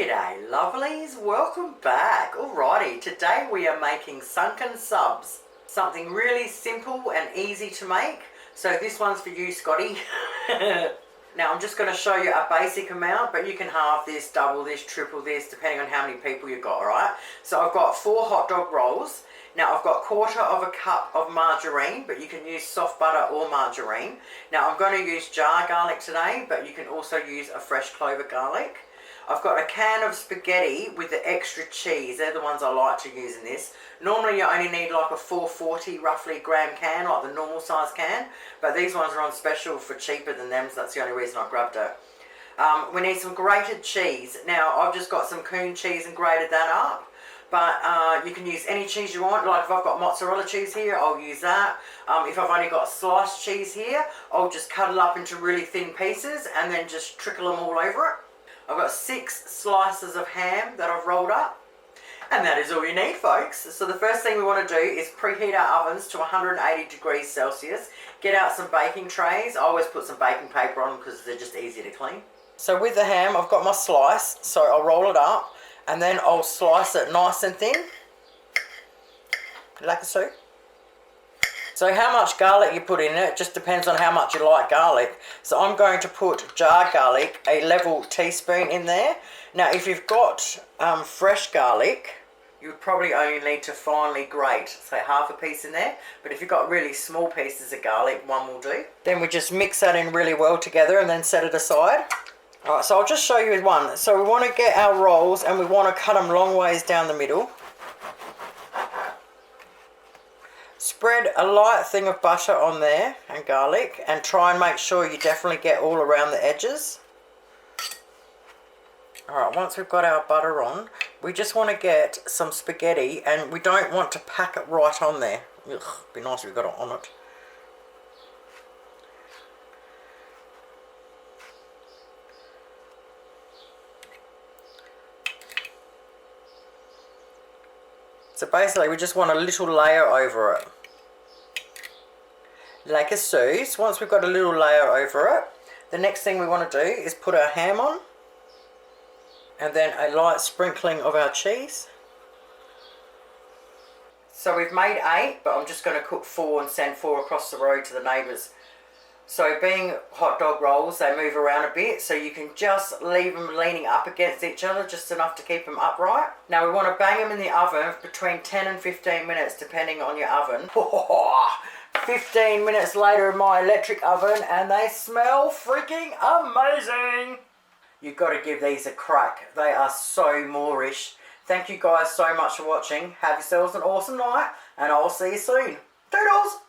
G'day lovelies, welcome back. Alrighty, today we are making sunken subs. Something really simple and easy to make. So this one's for you, Scotty. Now I'm just going to show you a basic amount, but you can halve this, double this, triple this, depending on how many people you've got, alright? So I've got 4 hot dog rolls. Now I've got 1/4 of a cup of margarine, but you can use soft butter or margarine. Now I'm going to use jar garlic today, but you can also use a fresh clove of garlic. I've got a can of spaghetti with the extra cheese. They're the ones I like to use in this. Normally you only need like a 440 roughly gram can, like the normal size can. But these ones are on special for cheaper than them, so that's the only reason I grabbed it. We need some grated cheese. Now I've just got some coon cheese and grated that up. But you can use any cheese you want. Like if I've got mozzarella cheese here, I'll use that. If I've only got sliced cheese here, I'll just cut it up into really thin pieces and then just trickle them all over it. I've got 6 slices of ham that I've rolled up. And that is all you need, folks. So the first thing we want to do is preheat our ovens to 180 degrees Celsius. Get out some baking trays. I always put some baking paper on because they're just easy to clean. So with the ham, I've got my slice. So I'll roll it up and then I'll slice it nice and thin, like so. So how much garlic you put in it just depends on how much you like garlic. So I'm going to put jar garlic, a level teaspoon in there. Now if you've got fresh garlic, you would probably only need to finely grate, say half a piece in there. But if you've got really small pieces of garlic, 1 will do. Then we just mix that in really well together and then set it aside. Alright, so I'll just show you one. So we want to get our rolls and we want to cut them long ways down the middle. Spread a light thing of butter on there and garlic and try and make sure you definitely get all around the edges. Alright, once we've got our butter on, we just want to get some spaghetti and we don't want to pack it right on there. Ugh, be nice if we got it on it. So basically we just want a little layer over it. Like so. Once we've got a little layer over it, the next thing we want to do is put our ham on. And then a light sprinkling of our cheese. So we've made 8, but I'm just going to cook 4 and send 4 across the road to the neighbours. So being hot dog rolls, they move around a bit, so you can just leave them leaning up against each other, just enough to keep them upright. Now we want to bang them in the oven between 10 and 15 minutes, depending on your oven. 15 minutes later in my electric oven, and they smell freaking amazing. You've got to give these a crack. They are so Moorish. Thank you guys so much for watching. Have yourselves an awesome night, and I'll see you soon. Toodles!